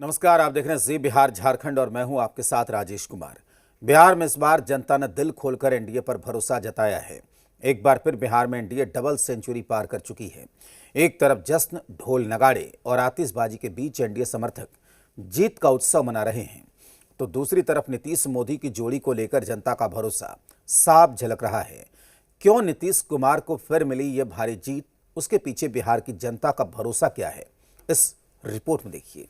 नमस्कार, आप देख रहे हैं जी बिहार झारखंड और मैं हूं आपके साथ राजेश कुमार। बिहार में इस बार जनता ने दिल खोलकर एनडीए पर भरोसा जताया है। एक बार फिर बिहार में एनडीए डबल सेंचुरी पार कर चुकी है। एक तरफ जश्न, ढोल नगाड़े और आतिशबाजी के बीच एनडीए समर्थक जीत का उत्सव मना रहे हैं, तो दूसरी तरफ नीतीश मोदी की जोड़ी को लेकर जनता का भरोसा साफ झलक रहा है। क्यों नीतीश कुमार को फिर मिली ये भारी जीत, उसके पीछे बिहार की जनता का भरोसा क्या है, इस रिपोर्ट में देखिए।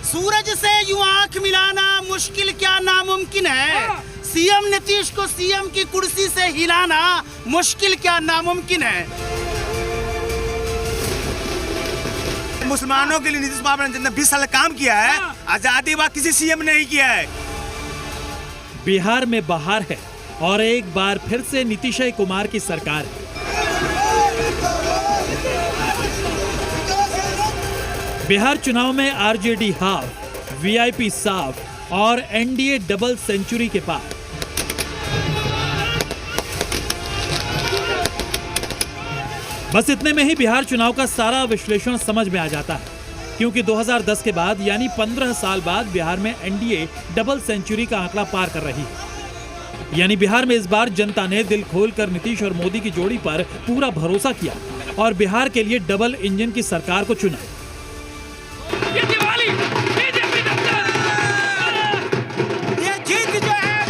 सूरज से यूं आंख मिलाना मुश्किल क्या नामुमकिन है। सीएम नीतीश को सीएम की कुर्सी से हिलाना मुश्किल क्या नामुमकिन है। मुसलमानों के लिए नीतीश कुमार ने 20 साल काम किया है, आजादी बाद किसी सीएम ने नहीं किया है। बिहार में बहार है और एक बार फिर से नीतीश कुमार की सरकार है। बिहार चुनाव में आरजेडी हाफ, वीआईपी साफ और एनडीए डबल सेंचुरी के पार। बस इतने में ही बिहार चुनाव का सारा विश्लेषण समझ में आ जाता है, क्योंकि 2010 के बाद यानी 15 साल बाद बिहार में एनडीए डबल सेंचुरी का आंकड़ा पार कर रही है। यानी बिहार में इस बार जनता ने दिल खोलकर नीतीश और मोदी की जोड़ी पर पूरा भरोसा किया और बिहार के लिए डबल इंजन की सरकार को चुना। ये दिवाली बीजेपी ये जीत जो है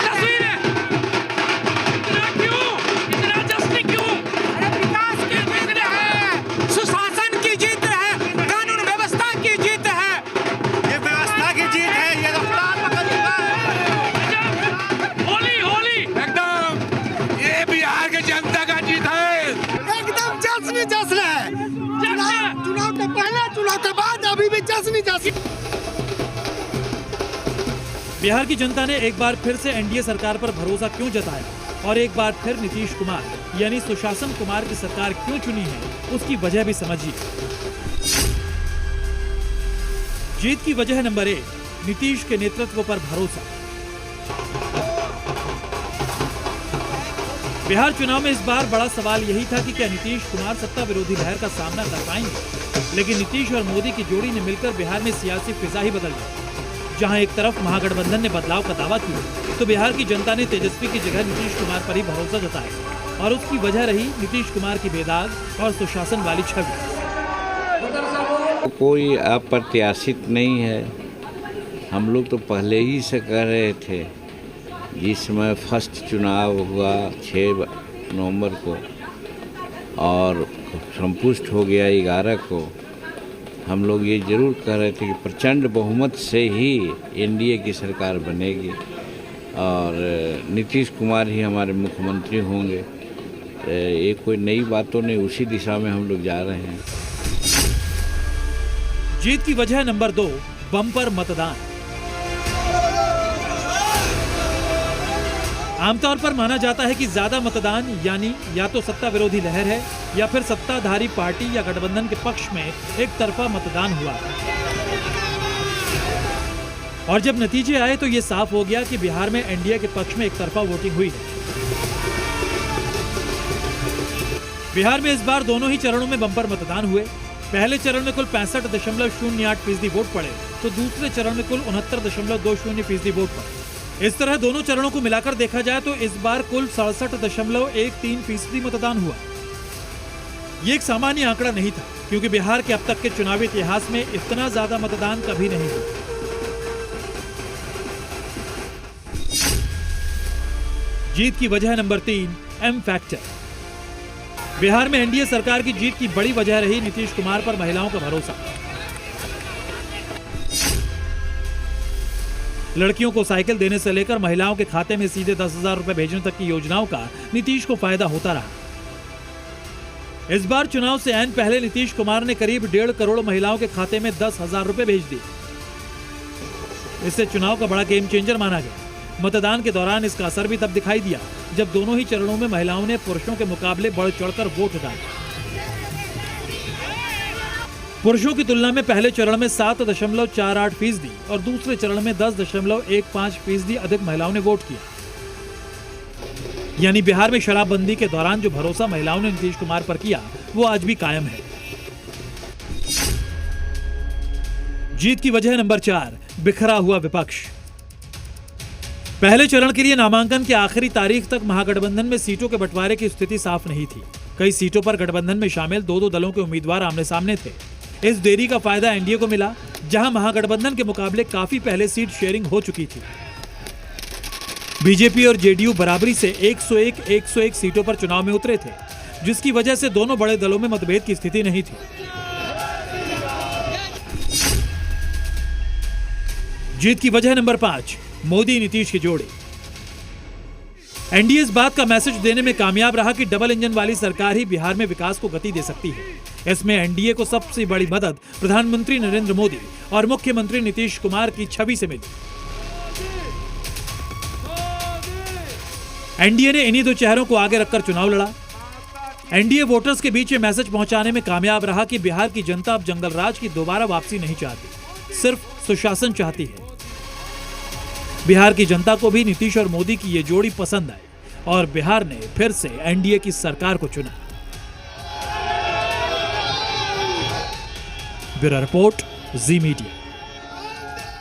तस्वीर है। इतना जश्न क्यों? अरे विकास की जीत है, सुशासन की जीत है, कानून व्यवस्था की जीत है। ये व्यवस्था की जीत है, ये रफ्तार पकड़ चुका है। होली होली एकदम ये बिहार के जनता का जीत है। एकदम जश्न है। चुनाव के पहले, चुनाव के बाद अभी भी जश्न। बिहार की जनता ने एक बार फिर से एनडीए सरकार पर भरोसा क्यों जताया और एक बार फिर नीतीश कुमार यानी सुशासन कुमार की सरकार क्यों चुनी है, उसकी वजह भी समझिए। जीत की वजह नंबर 1, नीतीश के नेतृत्व पर भरोसा। बिहार चुनाव में इस बार बड़ा सवाल यही था कि क्या नीतीश कुमार सत्ता विरोधी लहर का सामना कर पाएंगे, लेकिन नीतीश और मोदी की जोड़ी ने मिलकर बिहार में सियासी फिजा ही बदल दी। जहां एक तरफ महागठबंधन ने बदलाव का दावा किया, तो बिहार की जनता ने तेजस्वी की जगह नीतीश कुमार पर ही भरोसा जताया और उसकी वजह रही नीतीश कुमार की बेदाग और सुशासन वाली छवि। कोई अप्रत्याशित नहीं है। हम लोग तो पहले ही से कह रहे थे, जिस समय फर्स्ट चुनाव हुआ 6 नवंबर को और संपुष्ट हो गया 11 को, हम लोग ये जरूर कह रहे थे कि प्रचंड बहुमत से ही एनडीए की सरकार बनेगी और नीतीश कुमार ही हमारे मुख्यमंत्री होंगे। ये कोई नई बातों नहीं, उसी दिशा में हम लोग जा रहे हैं। जीत की वजह नंबर 2, बम्पर मतदान। आमतौर पर माना जाता है कि ज्यादा मतदान यानी या तो सत्ता विरोधी लहर है या फिर सत्ताधारी पार्टी या गठबंधन के पक्ष में एक तरफा मतदान हुआ। और जब नतीजे आए तो ये साफ हो गया कि बिहार में एनडीए के पक्ष में एक तरफा वोटिंग हुई है। बिहार में इस बार दोनों ही चरणों में बम्पर मतदान हुए। पहले चरण में कुल 65.08% वोट पड़े, तो दूसरे चरण में कुल 69.20% वोट पड़े। इस तरह दोनों चरणों को मिलाकर देखा जाए तो इस बार कुल 67.13% मतदान हुआ। ये एक सामान्य आंकड़ा नहीं था, क्योंकि बिहार के अब तक के चुनावी इतिहास में इतना ज्यादा मतदान कभी नहीं हुआ। जीत की वजह नंबर 3, एम फैक्टर। बिहार में एनडीए सरकार की जीत की बड़ी वजह रही नीतीश कुमार पर महिलाओं का भरोसा। लड़कियों को साइकिल देने से लेकर महिलाओं के खाते में सीधे 10,000 रुपए भेजने तक की योजनाओं का नीतीश को फायदा होता रहा। इस बार चुनाव से ऐन पहले नीतीश कुमार ने करीब 1.5 करोड़ महिलाओं के खाते में 10,000 रुपए भेज दिए। इससे चुनाव का बड़ा गेम चेंजर माना गया। मतदान के दौरान इसका असर भी तब दिखाई दिया जब दोनों ही चरणों में महिलाओं ने पुरुषों के मुकाबले बढ़ चढ़कर वोट डाला। पुरुषों की तुलना में पहले चरण में 7.48% और दूसरे चरण में 10.15% अधिक महिलाओं ने वोट किया। यानी बिहार में शराबबंदी के दौरान जो भरोसा महिलाओं ने नीतीश कुमार पर किया वो आज भी कायम है। जीत की वजह नंबर 4, बिखरा हुआ विपक्ष। पहले चरण के लिए नामांकन की आखिरी तारीख तक महागठबंधन में सीटों के बंटवारे की स्थिति साफ नहीं थी। कई सीटों पर गठबंधन में शामिल दो दलों के उम्मीदवार आमने सामने थे। इस देरी का फायदा एनडीए को मिला, जहां महागठबंधन के मुकाबले काफी पहले सीट शेयरिंग हो चुकी थी। बीजेपी और जेडीयू बराबरी से 101 सीटों पर चुनाव में उतरे थे, जिसकी वजह से दोनों बड़े दलों में मतभेद की स्थिति नहीं थी। जीत की वजह नंबर 5, मोदी नीतीश की जोड़ी। एनडीए इस बात का मैसेज देने में कामयाब रहा कि डबल इंजन वाली सरकार ही बिहार में विकास को गति दे सकती है। इसमें एनडीए को सबसे बड़ी मदद प्रधानमंत्री नरेंद्र मोदी और मुख्यमंत्री नीतीश कुमार की छवि से मिली। एनडीए ने इन्हीं दो चेहरों को आगे रखकर चुनाव लड़ा। एनडीए वोटर्स के बीच ये मैसेज पहुंचाने में कामयाब रहा कि बिहार की जनता अब जंगल राज की दोबारा वापसी नहीं चाहती, सिर्फ सुशासन चाहती है। बिहार की जनता को भी नीतीश और मोदी की ये जोड़ी पसंद आई और बिहार ने फिर से एनडीए की सरकार को चुना। ब्यूरो रिपोर्ट, जी मीडिया।